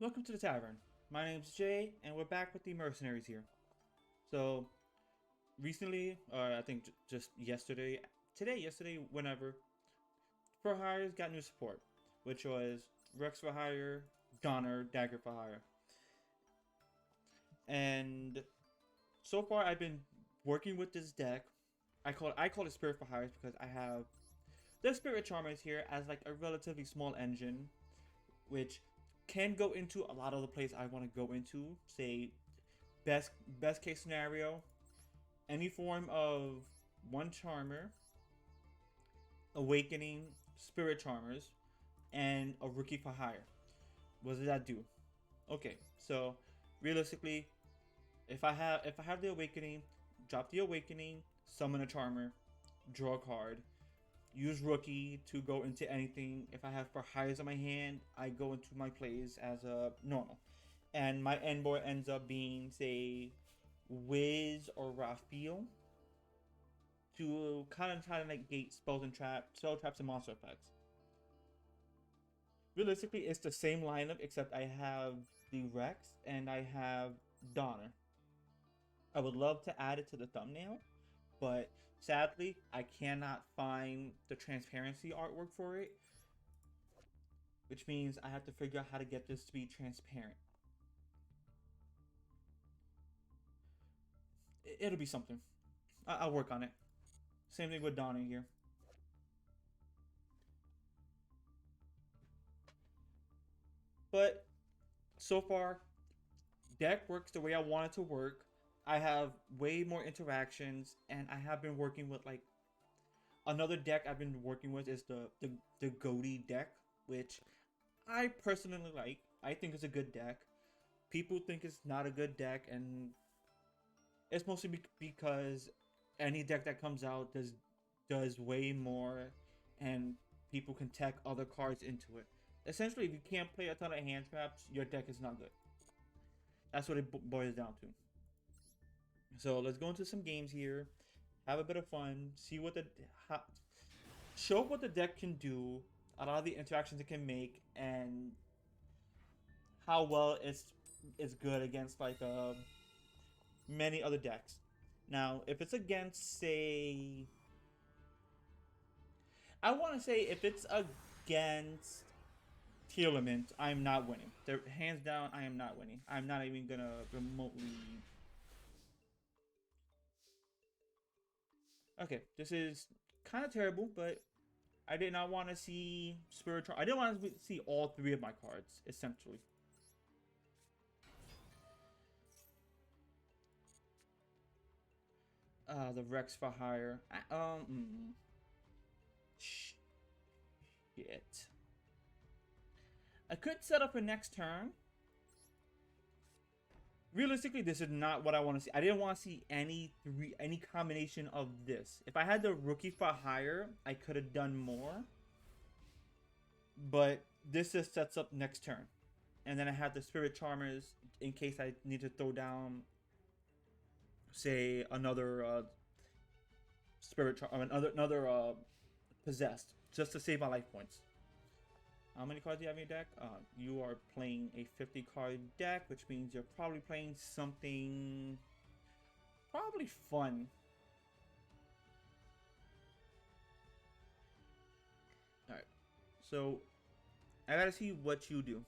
Welcome to the tavern. My name's Jay, and we're back with the mercenaries here. So, recently, or I think just yesterday, yesterday, whenever, for hires got new support, which was Rex for hire, Donner, Dagger for hire. And so far, I've been working with this deck. I call it Spirit for hires because I have the Spirit Charmers here as like a relatively small engine, which can go into a lot of the plays I want to go into. Say best best case scenario, any form of one charmer, awakening, spirit charmers, and a rookie for hire. What does that do? Okay, so realistically, if I have the awakening, drop the awakening, summon a charmer, draw a card, use rookie to go into anything. If I have for hires on my hand, I go into my plays as a normal. And my end board ends up being, say, Wiz or Raphael to kind of try to negate spells and spell traps and monster effects. Realistically, it's the same lineup except I have the Rex and I have Donner. I would love to add it to the thumbnail, but sadly, I cannot find the transparency artwork for it, which means I have to figure out how to get this to be transparent. It'll be something. I'll work on it. Same thing with Donner here. But so far, deck works the way I want it to work. I have way more interactions, and I have been working with like another deck I've been working with is the Goaty deck, which I personally like. I think it's a good deck. People think it's not a good deck, and it's mostly because any deck that comes out does way more, and people can tech other cards into it. Essentially, if you can't play a ton of hand traps, your deck is not good. That's what it boils down to. So let's go into some games here, have a bit of fun, see what show what the deck can do, a lot of the interactions it can make, and how well it's good against like many other decks. Now, if it's against, say, I want to say if it's against Tearlament, I'm not winning. Hands down, I am not winning. I'm not even gonna remotely. Okay, this is kind of terrible, but I did not want to see Spiritual. I didn't want to see all three of my cards, essentially. The Rex for hire. Shit. I could set up for next turn. Realistically, this is not what I want to see. I didn't want to see any combination of this. If I had the rookie for hire, I could have done more. But this just sets up next turn. And then I have the Spirit Charmers in case I need to throw down, say, another another possessed, just to save my life points. How many cards do you have in your deck? You are playing a 50 card deck, which means you're probably playing something probably fun. Alright, so I gotta see what you do.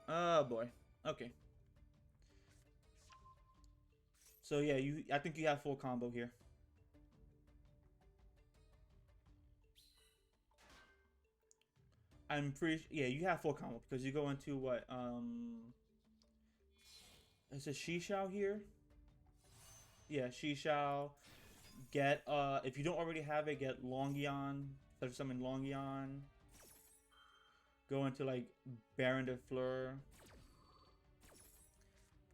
Oh boy. Okay. So yeah, I think you have full combo here. I'm pretty yeah, you have full combo because you go into what is a Shishao here? Yeah, Shishao. Get if you don't already have it, get Longion. There's summon Longion. Go into like Baron de Fleur.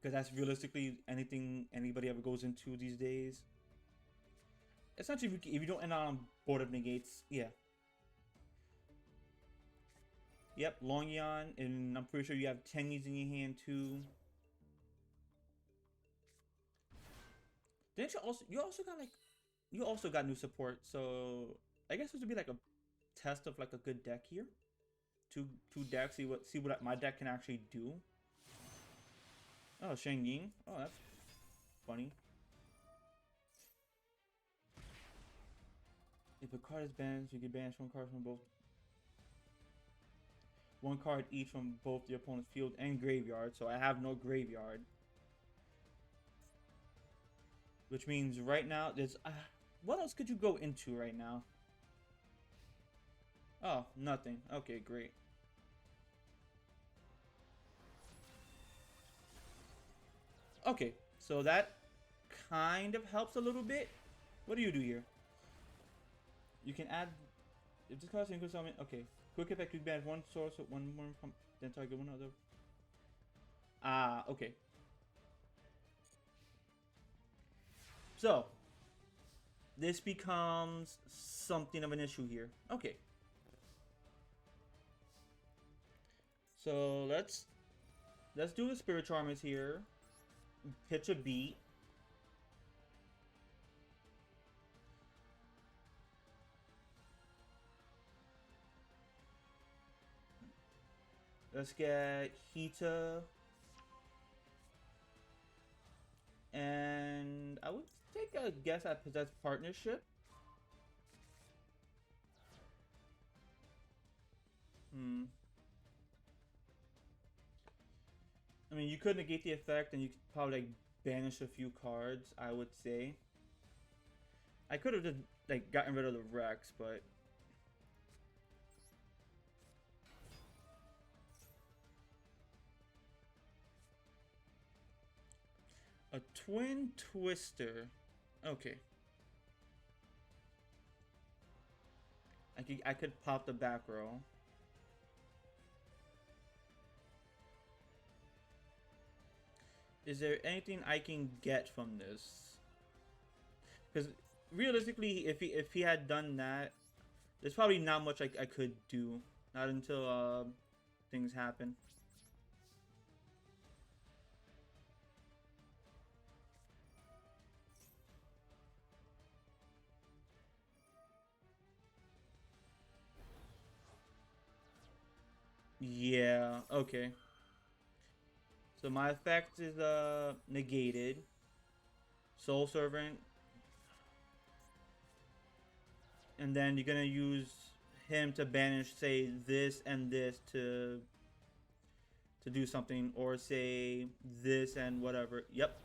Because that's realistically anything anybody ever goes into these days. Essentially, if you don't end on board of negates, yeah. Yep, Longion, and I'm pretty sure you have Tengies in your hand too. Didn't you also got new support, so I guess this would be like a test of like a good deck here. two decks. See what my deck can actually do. Oh, Shang Ying. Oh, that's funny. If a card is banished, you can banish one card from both. One card each from both the opponent's field and graveyard. So I have no graveyard. Which means right now, there's... what else could you go into right now? Oh, nothing. Okay, great. Okay, so that kind of helps a little bit. What do you do here? You can add... if this card includes something... okay. Quick effect, you ban one source, one more from... then target one other. Ah, okay. So, this becomes something of an issue here. Okay. So let's do the Spirit Charmers here. Pitch a beat. Let's get Hita. And I would take a guess at Possess Partnership. I mean, you could negate the effect and you could probably like banish a few cards, I would say. I could have just like gotten rid of the Rex, but a Twin Twister. Okay. I could pop the back row. Is there anything I can get from this? Because realistically, if he had done that, there's probably not much I could do. Not until things happen. Yeah, okay. So my effect is negated. Soul Servant. And then you're gonna use him to banish, say, this and this to do something, or say this and whatever. Yep.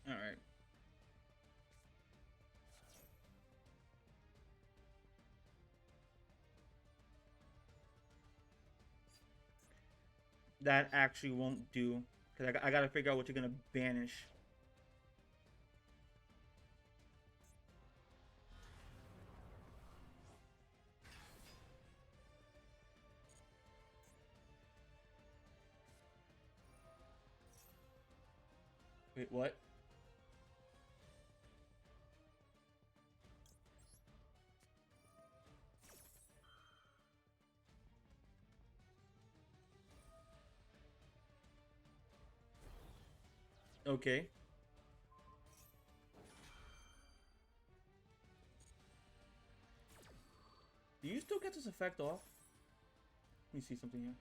All right. That actually won't do, because I gotta figure out what you're gonna banish. Wait, what? Okay. Do you still get this effect off? Let me see something here.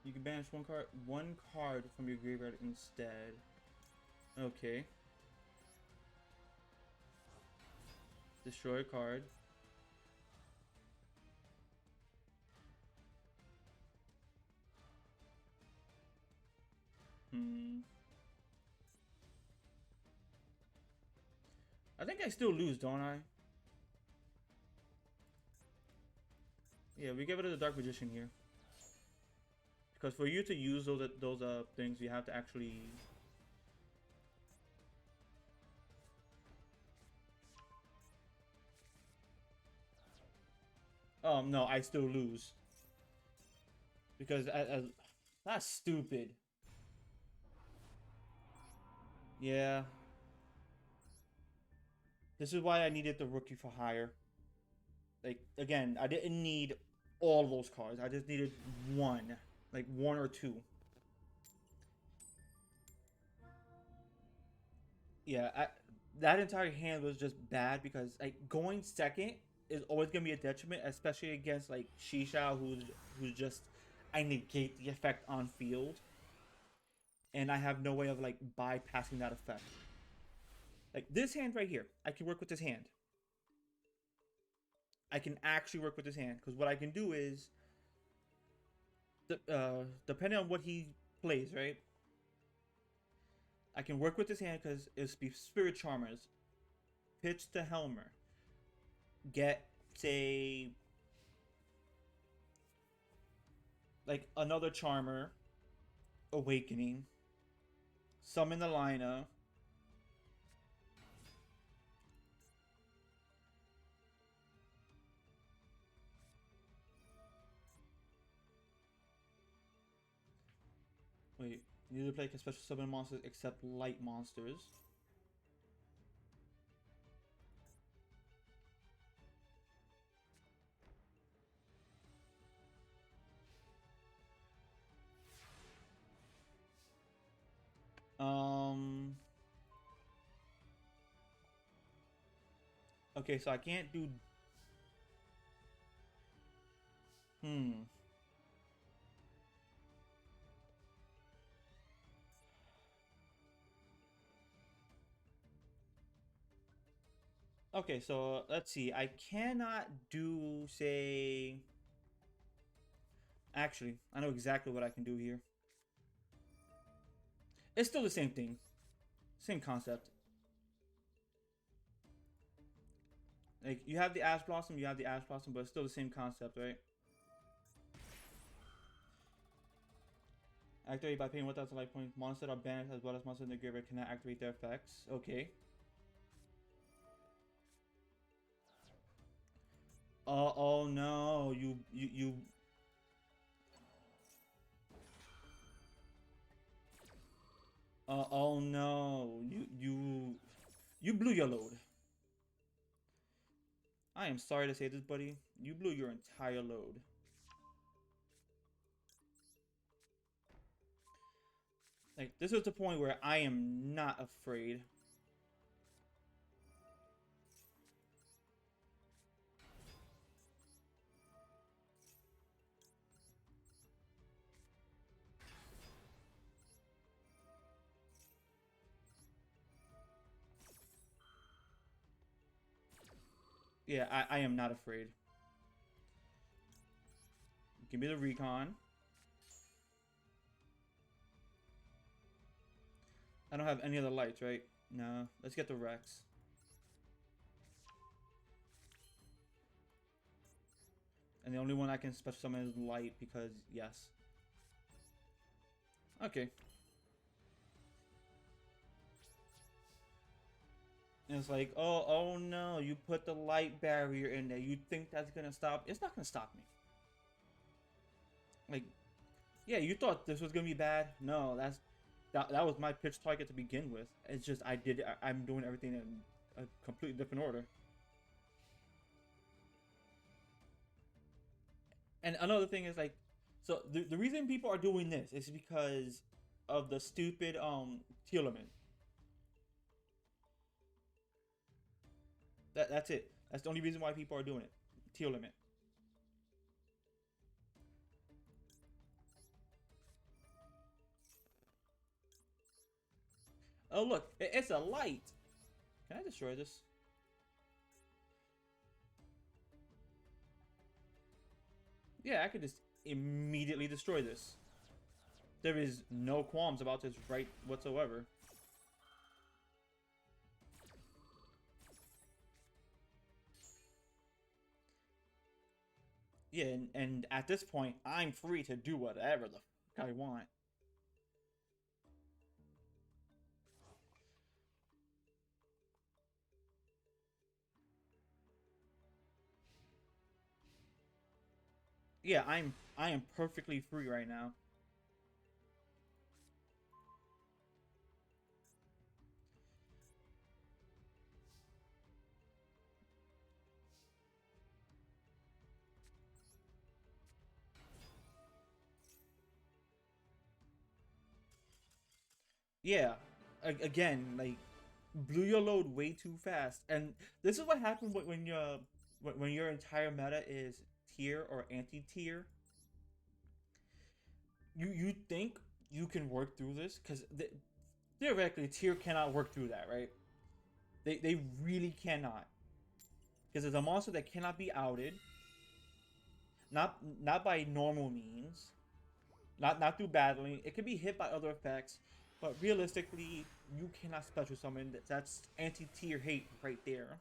You can banish one card from your graveyard instead. Okay. Destroy a card. I think I still lose, don't I? Yeah, we get rid of the Dark Magician here. Because for you to use those things, you have to actually... Oh, no, I still lose. Because that's stupid. Yeah. This is why I needed the Rookie for Hire. Like, again, I didn't need all those cards. I just needed one. Like, one or two. Yeah, that entire hand was just bad because like going second is always gonna be a detriment, especially against like Shisha, who's just I negate the effect on field, and I have no way of like bypassing that effect. Like this hand right here, I can work with this hand. I can actually work with this hand because what I can do is, depending on what he plays, right? I can work with this hand because it's be Spirit Charmers, pitch to Helmer, get say like another Charmer, Awakening, summon the Lina. Wait, neither player can special summon monsters except light monsters. Um. Okay, so I can't do. Hmm. Okay, so let's see. I cannot do say. Actually, I know exactly what I can do here. It's still the same thing, same concept. Like you have the Ash Blossom, you have the Ash Blossom, but it's still the same concept, right? Activate by paying 1,000 life points. Monsters that are banned as well as monsters in the graveyard cannot activate their effects. Okay. Oh no, you. Oh no, you blew your load. I am sorry to say this, buddy. You blew your entire load. Like this is the point where I am not afraid. Yeah, I am not afraid. Give me the recon. I don't have any other lights, right? No. Let's get the Rex. And the only one I can special summon is light because yes. Okay. And it's like, oh no, you put the light barrier in there. You think that's gonna stop? It's not gonna stop me. Like, yeah, you thought this was gonna be bad. No, that was my pitch target to begin with. It's just I'm doing everything in a completely different order. And another thing is like, so the reason people are doing this is because of the stupid Telemint. That's it. That's the only reason why people are doing it. Telemint. Oh look, it's a light. Can I destroy this? Yeah, I could just immediately destroy this. There is no qualms about this right whatsoever. Yeah, and at this point, I'm free to do whatever the fuck I want. Yeah, I am perfectly free right now. Yeah, again, like blew your load way too fast. And this is what happens when your entire meta is tier or anti-tier. You think you can work through this because theoretically tier cannot work through that, right? They really cannot because it's a monster that cannot be outed, not by normal means, not through battling. It can be hit by other effects, but realistically, you cannot special summon. That's anti-tier hate right there.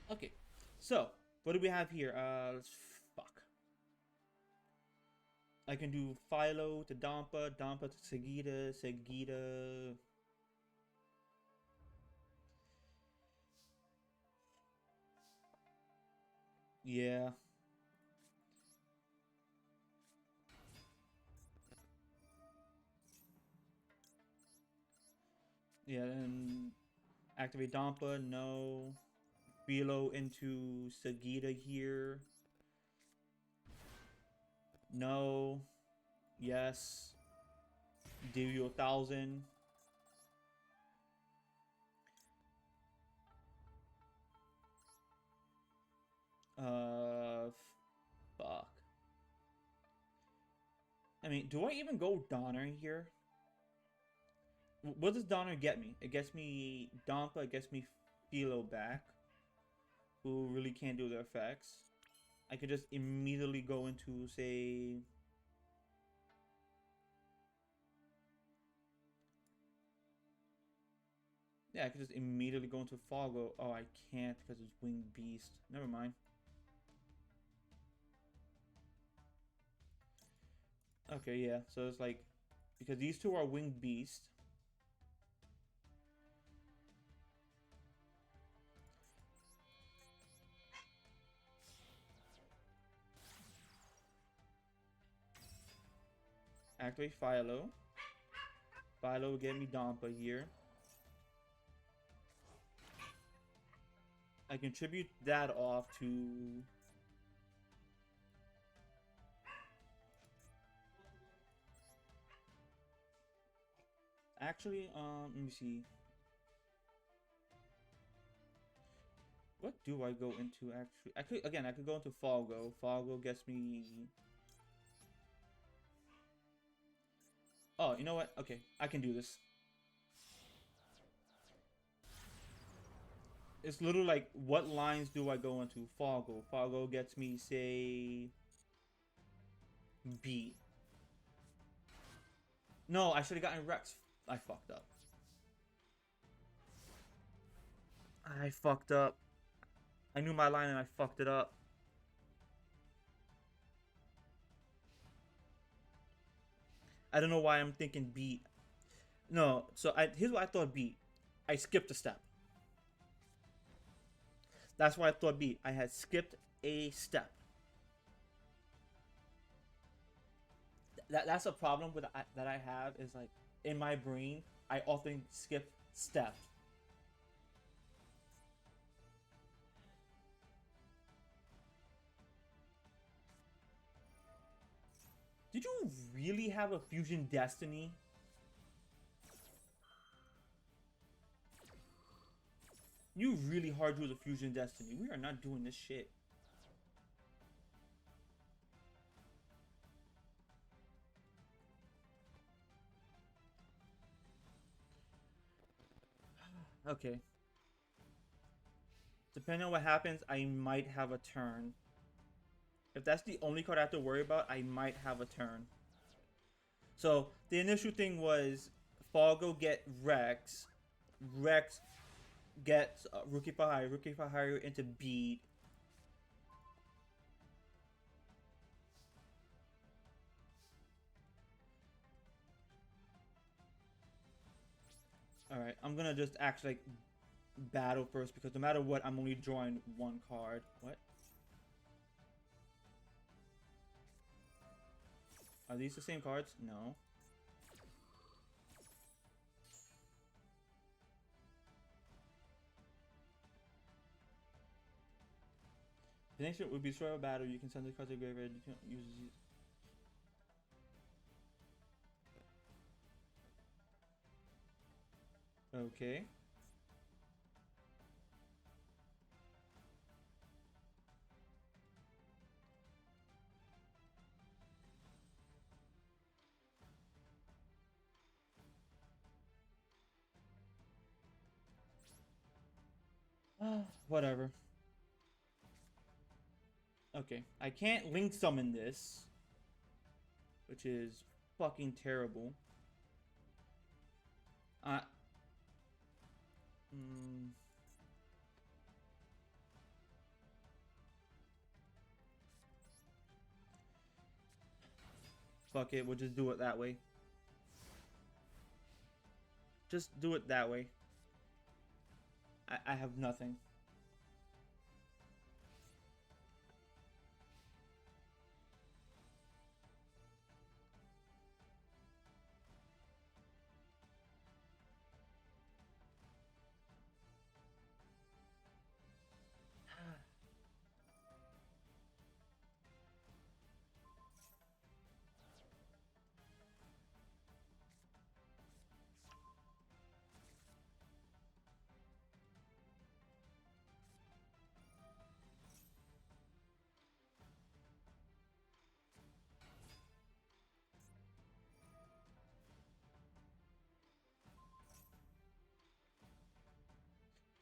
Okay, so what do we have here? Fuck. I can do Philo to Dampa, Dampa to Sagita, Sagita. Yeah. Yeah, and activate Dampa, no. Philo into Sagita here. No. Yes. Deal you 1,000. Uh, fuck. I mean, do I even go Donner here? What does Donner get me? It gets me Dampa, it gets me Philo back, who really can't do their effects. I could just immediately go into, say... Yeah, I could just immediately go into Foggo. Oh, I can't because it's Winged Beast. Never mind. Okay, yeah. So it's like... Because these two are Winged Beast. Activate Philo. Philo will get me Dampa here. I contribute that off to... Actually, let me see. What do I go into actually? I could go into Foggo. Foggo gets me... Oh, you know what? Okay, I can do this. It's literally like, what lines do I go into? Foggo. Foggo gets me, say... B. No, I should have gotten Rex. I fucked up. I fucked up. I knew my line and I fucked it up. I don't know why I'm thinking beat. No, so here's what I thought beat. I skipped a step. That's why I thought beat. I had skipped a step. That's a problem with that I have is like in my brain I often skip steps. Did you really have a Fusion Destiny? You really hard use a Fusion Destiny. We are not doing this shit. Okay. Depending on what happens, I might have a turn. If that's the only card I have to worry about, I might have a turn. So the initial thing was Foggo get Rex. Rex gets Rookie Fahire. Rookie Fahire into Beat. Alright, I'm gonna just actually like battle first because no matter what, I'm only drawing one card. What? Are these the same cards? No. The next would be destroy a battle. You can send the card to the graveyard. You can use these. Okay. Whatever. Okay. I can't link summon this, which is fucking terrible. Uh, mm, fuck it. We'll just do it that way. Just do it that way. I have nothing.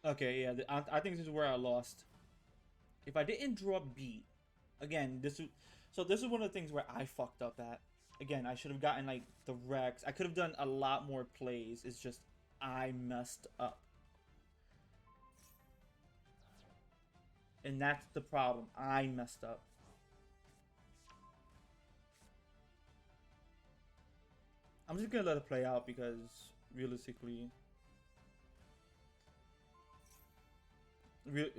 Okay, yeah, I think this is where I lost. If I didn't draw beat, again, this is one of the things where I fucked up at. Again, I should have gotten like the Rex. I could have done a lot more plays. It's just I messed up, and that's the problem. I messed up. I'm just gonna let it play out because realistically,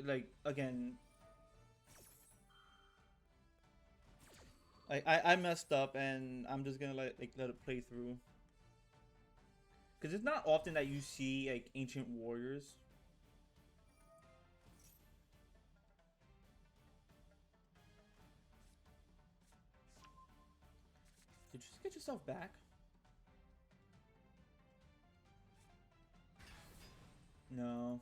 like again, I messed up, and I'm just gonna let it play through. Because it's not often that you see like ancient warriors. Did you just get yourself back? No.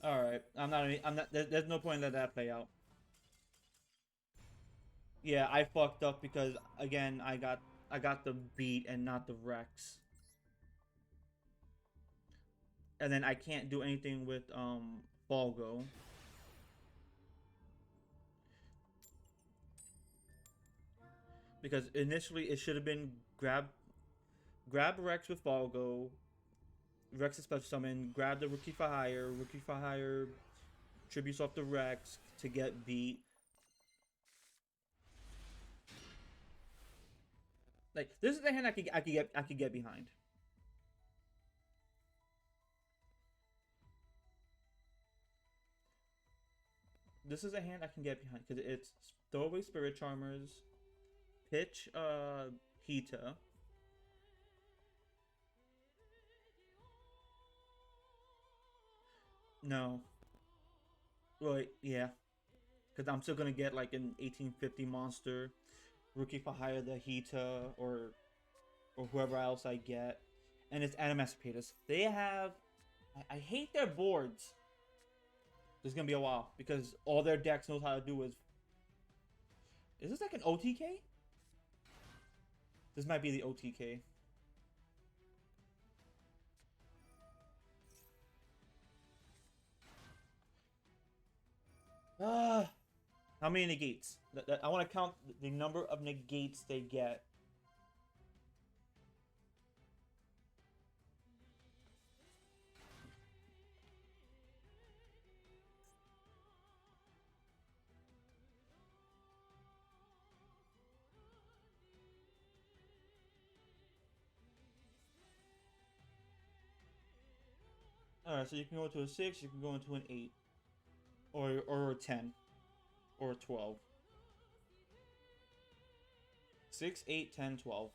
All right. I'm not. There's no point in letting that play out. Yeah, I fucked up because again, I got the beat and not the Rex, and then I can't do anything with Falgo because initially it should have been grab Rex with Falgo, Rex is special summon, grab the Rookie for hire tributes off the Rex to get beat. Like this is the hand I could get behind. This is a hand I can get behind because it's throw away Spirit Charmers, pitch Hita. No. Well, yeah. Because I'm still gonna get like an 1850 monster, Rookie for hire the Hita or whoever else I get, and it's Animacipatus. They have I hate their boards. This is gonna be a while because all their decks knows how to do is this like an OTK? This might be the OTK. Ah, how many negates? I want to count the number of negates they get. All right, so you can go into a 6, you can go into an 8, or a 10, or a 12. 6, 8, 10, 12.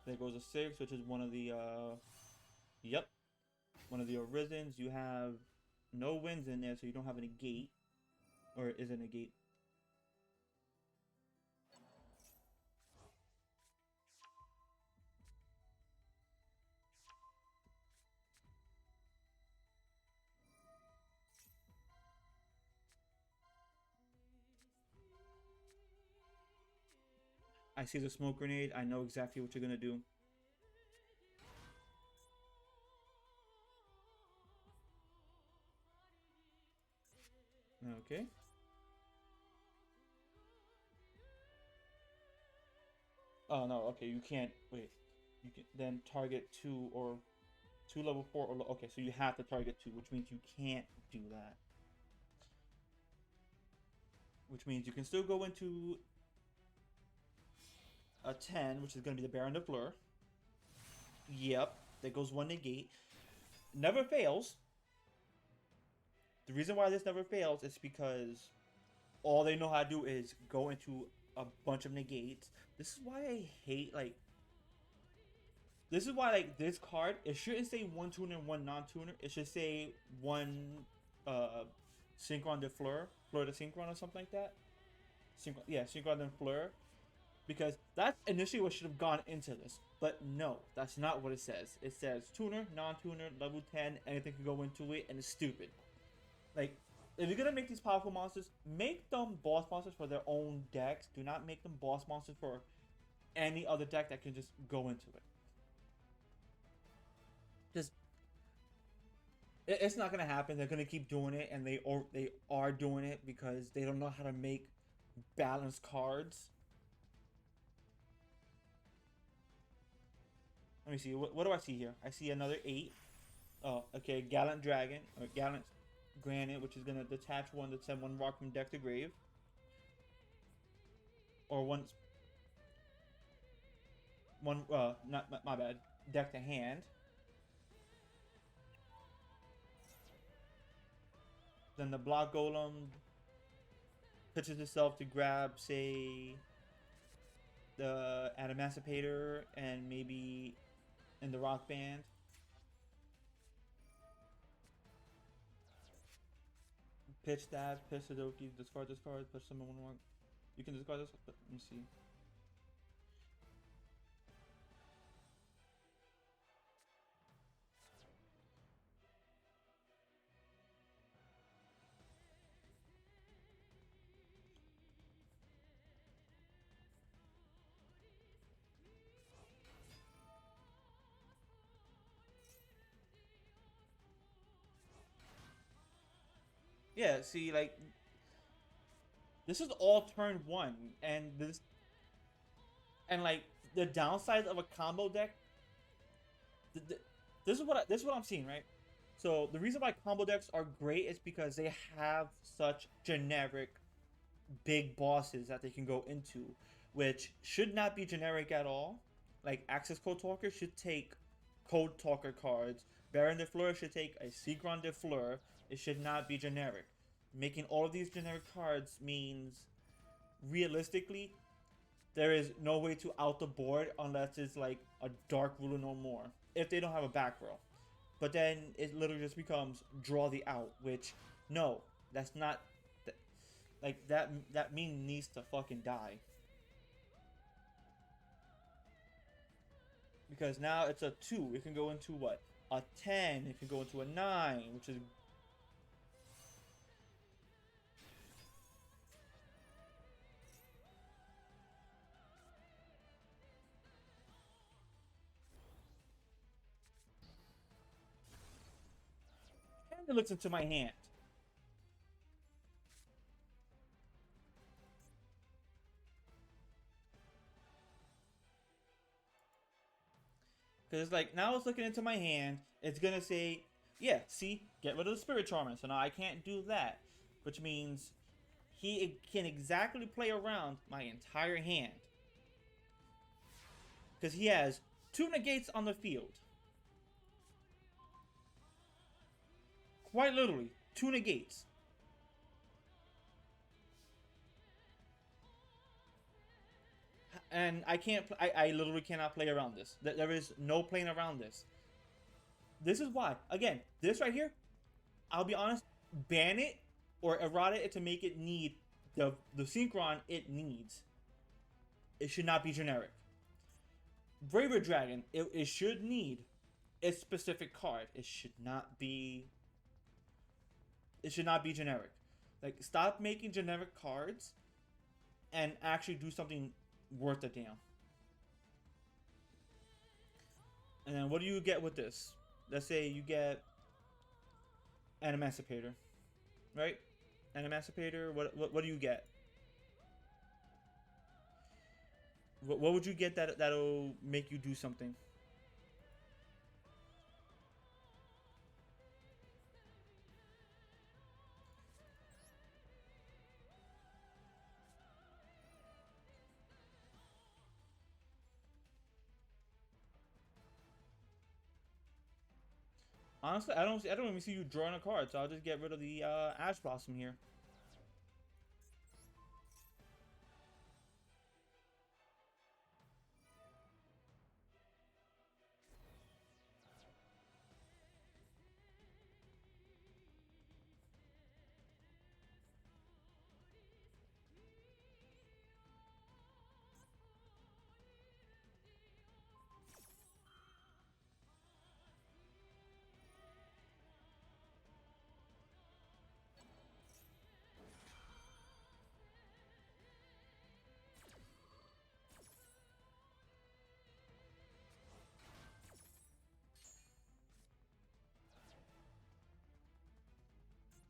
There goes a 6, which is one of the yep, one of the Arisens. You have no wins in there, so you don't have any gate. Or is it negate? I see the smoke grenade. I know exactly what you're gonna do. Okay. Oh no. Okay, you can't. Wait. You can then target two or two level four. Or okay, so you have to target two, which means you can't do that. Which means you can still go into a 10, which is gonna be the Baron de Fleur. Yep, that goes one negate. Never fails. The reason why this never fails is because all they know how to do is go into a bunch of negates. This is why I hate like. This is why like this card it shouldn't say one tuner and one non-tuner. It should say one synchron de fleur, fleur de synchron or something like that. Yeah, synchron de fleur, because that's initially what should have gone into this. But no, that's not what it says. It says tuner, non-tuner, level 10, anything can go into it, and it's stupid. Like, if you're gonna make these powerful monsters, make them boss monsters for their own decks. Do not make them boss monsters for any other deck that can just go into it. Just it's not gonna happen. They're gonna keep doing it, and they are doing it because they don't know how to make balanced cards. Let me see. What do I see here? I see another 8. Oh, okay. Gallant Dragon or Gallant Granite, which is gonna detach one to send one rock from deck to grave, or one not my bad, deck to hand. Then the Block Golem pitches itself to grab, say, the Adamascipator and maybe in the Rock Band. Pitch that, pitch Sudoku, discard this card, push summon one more. You can discard this. Let me see. Yeah, see, like this is all turn one, and like the downside of a combo deck. This is what I'm seeing, right? So the reason why combo decks are great is because they have such generic big bosses that they can go into, which should not be generic at all. Like Access Code Talker should take Code Talker cards. Baron de Fleur should take a Seagron de Fleur. It should not be generic. Making all of these generic cards means, realistically, there is no way to out the board unless it's like a Dark Ruler no more. If they don't have a back row. But then it literally just becomes draw the out, which no, that's not like that meme needs to fucking die. Because now it's a 2. It can go into what? A 10. It can go into a 9, which is and it looks into my hand. Because it's like, now it's looking into my hand. It's going to say, yeah, see, get rid of the Spirit Charmer. So now I can't do that. Which means he can exactly play around my entire hand. Because he has 2 negates on the field. Quite literally, 2 negates. And I can't. I literally cannot play around this. There is no playing around this. This is why. Again, this right here. I'll be honest. Ban it or eroded it to make it need the synchron it needs. It should not be generic. Braver Dragon, it should need a specific card. It should not be generic. Like, stop making generic cards and actually do something worth a damn. And then what do you get with this? Let's say you get an Emancipator, right? An Emancipator. What do you get? What would you get that'll make you do something? Honestly, I don't even see you drawing a card, so I'll just get rid of the Ash Blossom here.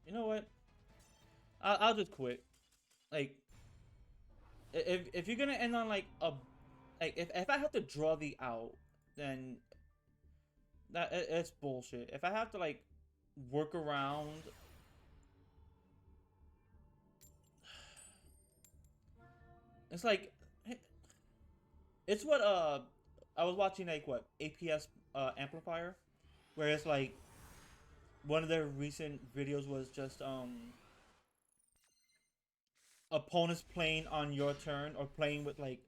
You know what? I'll just quit. Like, if you're gonna end on like a, like if I have to draw the out, then it's bullshit. If I have to like work around, it's like it's what I was watching like what APS amplifier, where it's like one of their recent videos was just opponents playing on your turn or playing with like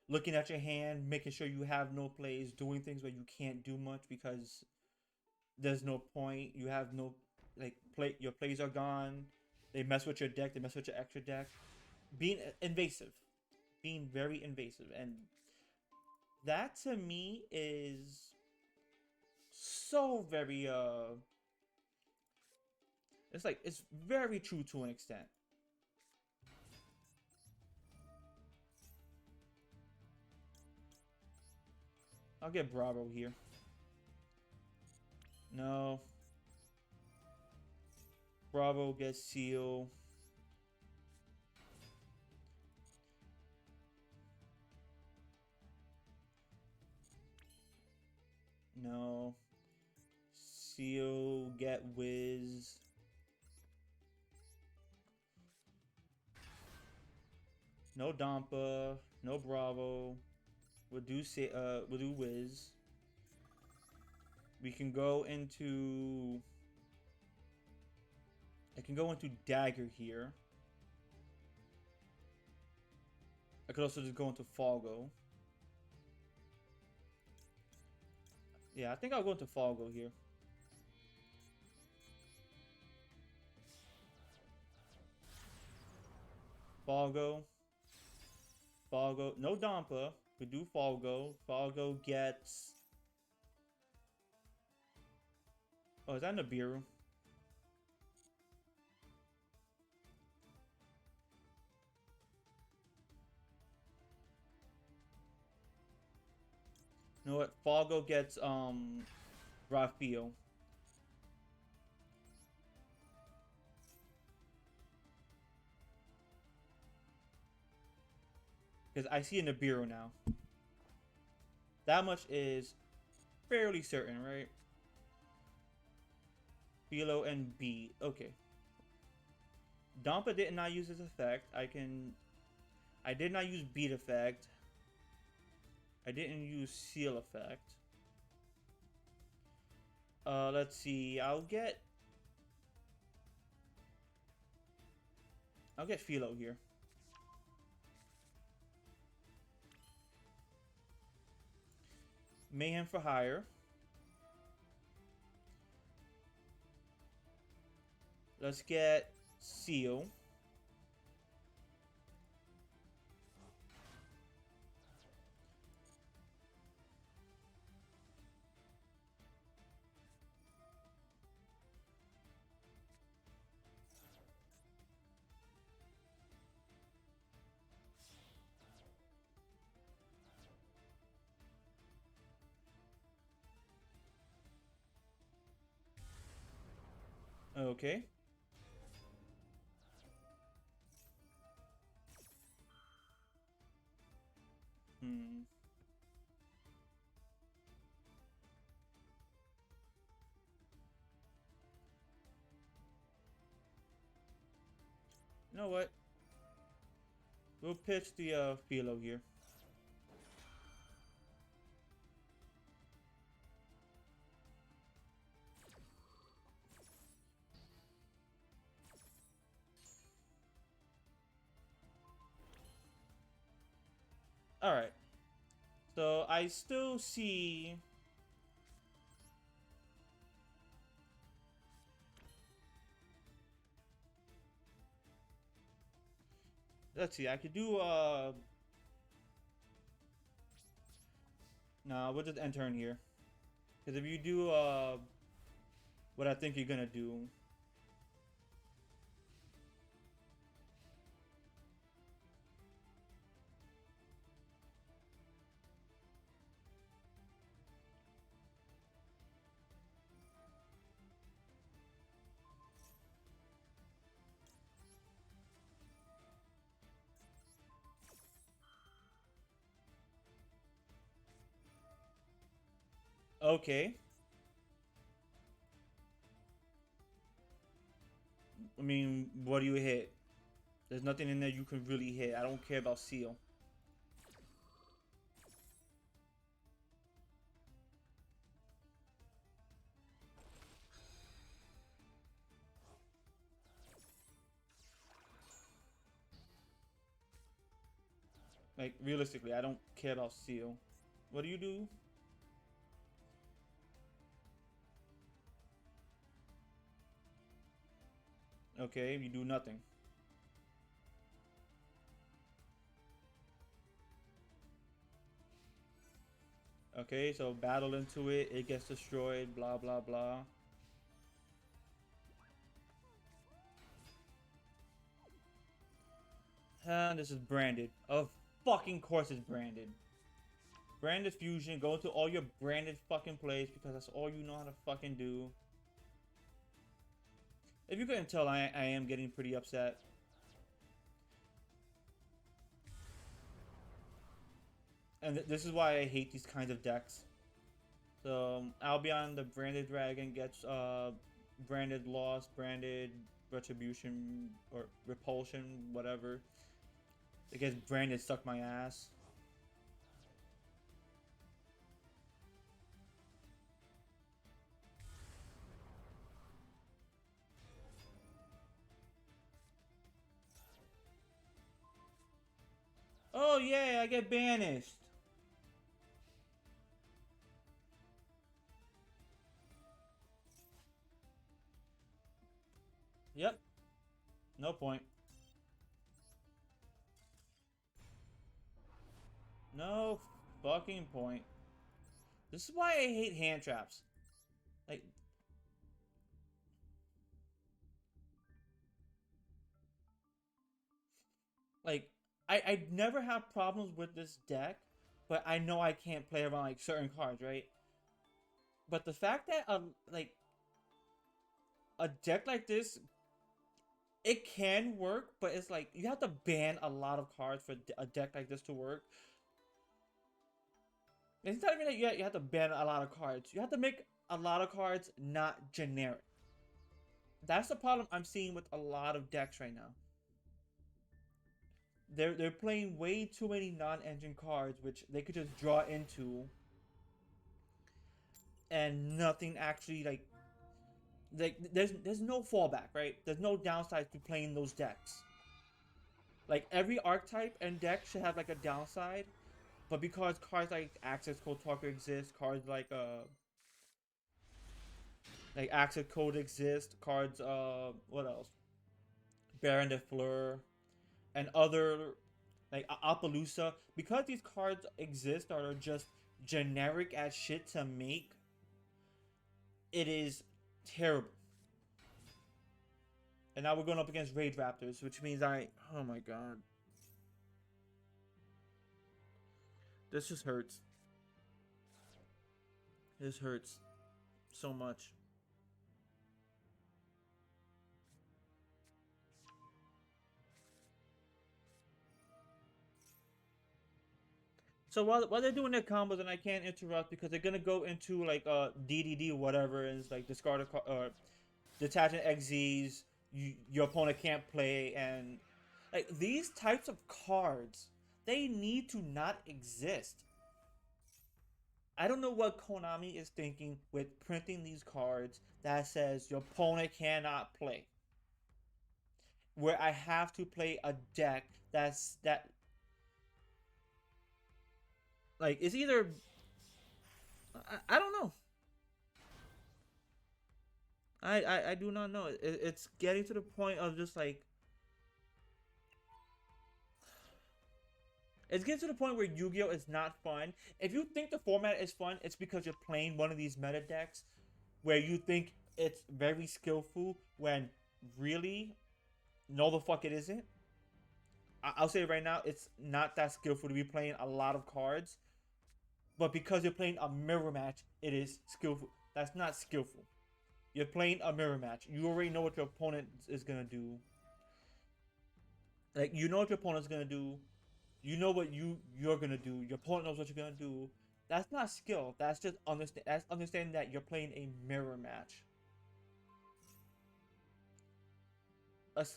looking at your hand, making sure you have no plays, doing things where you can't do much because there's no point. You have no like play. Your plays are gone. They mess with your deck. They mess with your extra deck. Being invasive, being very invasive, and that to me is so very It's like it's very true to an extent. I'll get Bravo here. No. Bravo gets Seal. No. Seal get Wiz. No Dampa. No Bravo. We'll do Wiz. We can go into. I can go into Dagger here. I could also just go into Falgo. Yeah, I think I'll go into Falgo here. Falgo. Falgo. No Dampa. We do Falgo. Falgo gets. Oh, is that Nibiru? You know what? Falgo gets Raphael. Because I see a Nibiru now. That much is fairly certain, right? Philo and B. Okay. Dampa did not use this effect. I did not use beat effect. I didn't use seal effect. Let's see. I'll get Philo here. Mayhem for hire. Let's get Seal. Okay. Hmm. You know what? We'll pitch the Philo here. All right. So I still see. Let's see. I could do. No, we'll just enter in here. Because if you do what I think you're gonna do. Okay. I mean, what do you hit? There's nothing in there you can really hit. I don't care about Seal. Like, realistically, I don't care about Seal. What do you do? Okay, you do nothing. Okay, so battle into it, it gets destroyed, blah blah blah. And this is branded. Of fucking course it's branded. Branded fusion, go to all your branded fucking plays because that's all you know how to fucking do. If you couldn't tell, I am getting pretty upset. And this is why I hate these kinds of decks. So Albion, the branded dragon, gets branded loss, branded retribution or repulsion, whatever. It gets branded suck my ass. Oh yeah, I get banished. Yep. No point. No fucking point. This is why I hate hand traps. Like, like I never have problems with this deck, but I know I can't play around like certain cards, right? But the fact that like a deck like this, it can work, but it's like you have to ban a lot of cards for a deck like this to work. It's not even that you have to ban a lot of cards. You have to make a lot of cards not generic. That's the problem I'm seeing with a lot of decks right now. They're playing way too many non-engine cards, which they could just draw into, and nothing actually like there's no fallback, right? There's no downside to playing those decks. Like every archetype and deck should have like a downside, but because cards like Access Code Talker exist, cards like Access Code exist, cards what else? Baron de Fleur, and other like Appaloosa, because these cards exist or are just generic as shit to make, it is terrible. And now we're going up against Rage Raptors, which means oh my god. This just hurts. This hurts so much. So while they're doing their combos and I can't interrupt because they're gonna go into like DDD or whatever and it's like discard a detaching XZs, your opponent can't play, and like these types of cards, they need to not exist. I don't know what Konami is thinking with printing these cards that says your opponent cannot play. Where I have to play a deck that like it's either I don't know. I do not know. It's getting to the point of just like it's getting to the point where Yu-Gi-Oh is not fun. If you think the format is fun, it's because you're playing one of these meta decks where you think it's very skillful when really no the fuck it isn't. I'll say it right now, it's not that skillful to be playing a lot of cards, but because you're playing a mirror match, it is skillful. That's not skillful. You're playing a mirror match. You already know what your opponent is gonna do. Like you know what your opponent's gonna do. You know what you're gonna do. Your opponent knows what you're gonna do. That's not skill. That's just understand. That's understanding that you're playing a mirror match.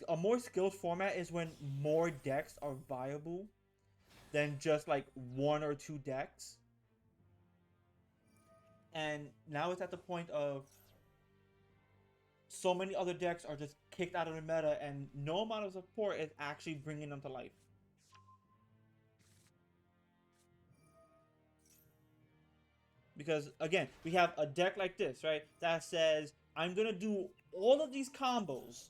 A more skilled format is when more decks are viable than just like one or two decks. And now it's at the point of so many other decks are just kicked out of the meta, and no amount of support is actually bringing them to life. Because again, we have a deck like this, right? That says I'm gonna do all of these combos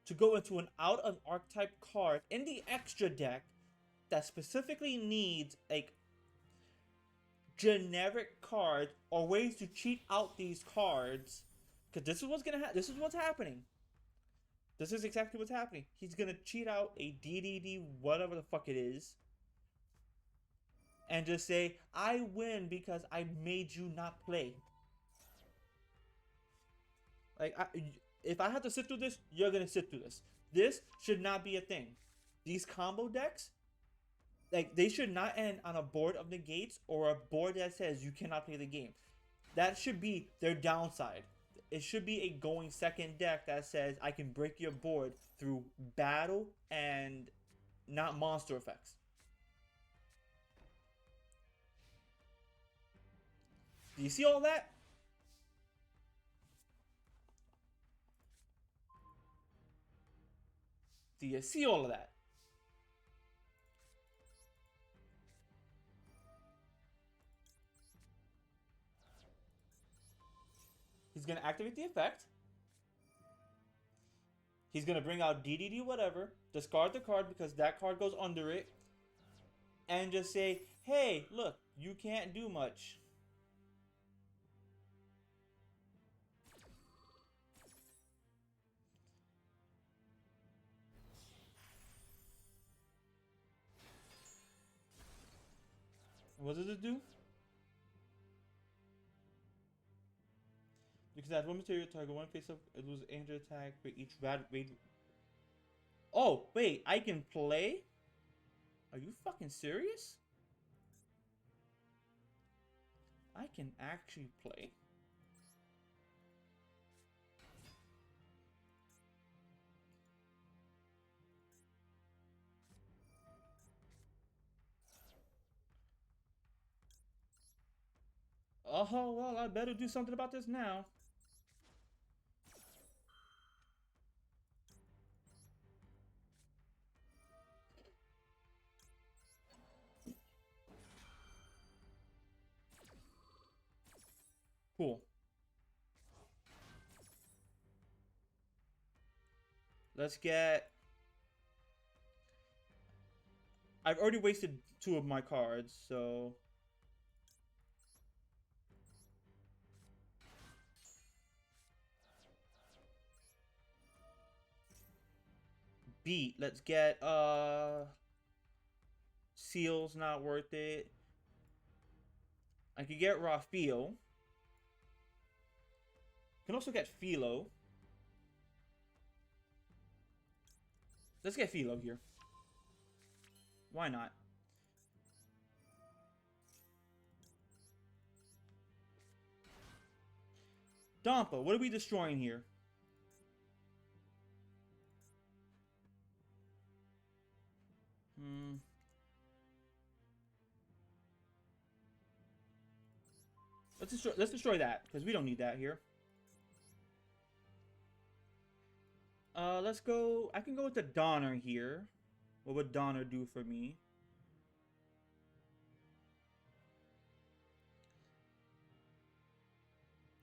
to go into an out of archetype card in the extra deck that specifically needs like generic cards or ways to cheat out these cards. Because this is what's gonna happen. This is what's happening. This is exactly what's happening. He's gonna cheat out a DDD, whatever the fuck it is, and just say, I win because I made you not play. Like, if I have to sit through this, you're gonna sit through this. This should not be a thing. These combo decks, like, they should not end on a board of negates or a board that says you cannot play the game. That should be their downside. It should be a going second deck that says I can break your board through battle and not monster effects. Do you see all that? Do you see all of that? He's gonna activate the effect. He's gonna bring out DDD whatever, discard the card because that card goes under it, and just say, hey, look, you can't do much. What does it do? Because as one material target, one face up, it loses angel attack for each rad. Oh, wait, I can play? Are you fucking serious? I can actually play. Oh, well, I better do something about this now. Cool. Let's get... I've already wasted 2 of my cards, so... Beat. Let's get, Seal's not worth it. I could get Raphael. Can also get Philo. Let's get Philo here. Why not? Dampa, what are we destroying here? Let's destroy that, because we don't need that here. Let's go... I can go with the Donner here. What would Donner do for me?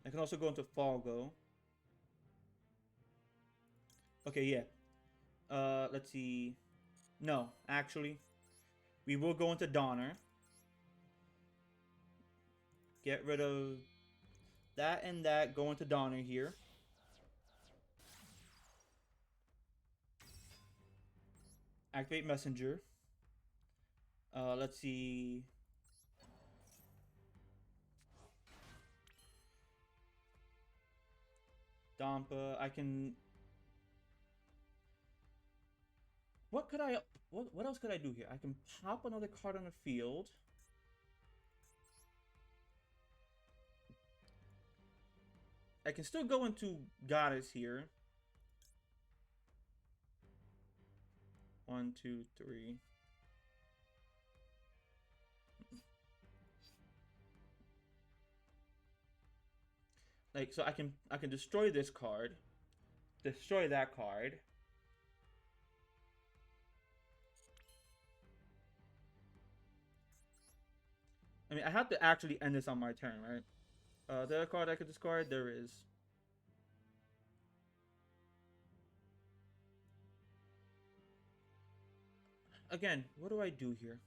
I can also go into Falgo. Okay, yeah. Let's see. No, actually. We will go into Donner. Get rid of that and that. Go into Donner here. Activate Messenger. Let's see. Dampa. I can... What could I... What else could I do here? I can pop another card on the field. I can still go into Goddess here. 1, 2, 3. Like, so I can destroy this card. Destroy that card. I mean, I have to actually end this on my turn, right? The other card I could discard? There is. Again, what do I do here?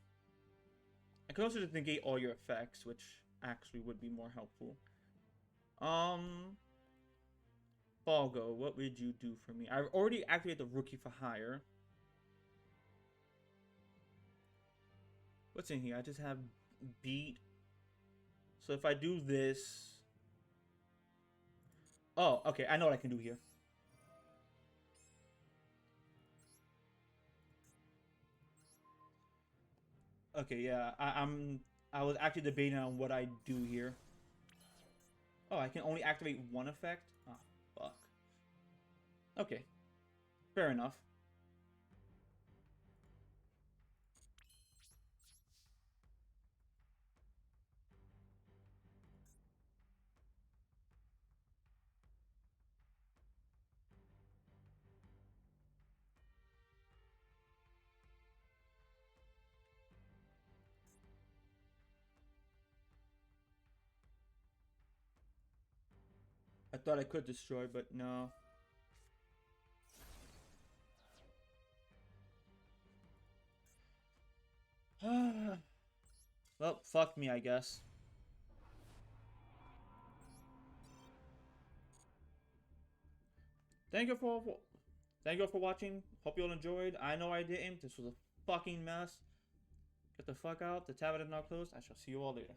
I can also just negate all your effects, which actually would be more helpful. Falgo, what would you do for me? I've already activated the Rookie for Hire. What's in here? I just have Beat. So if I do this... Oh, okay. I know what I can do here. Okay, yeah. I was actually debating on what I do here. Oh, I can only activate one effect? Oh, fuck. Okay. Fair enough. I thought I could destroy, but no. Well, fuck me, I guess. Thank you for watching. Hope you all enjoyed. I know I didn't. This was a fucking mess. Get the fuck out. The tab is now closed. I shall see you all later.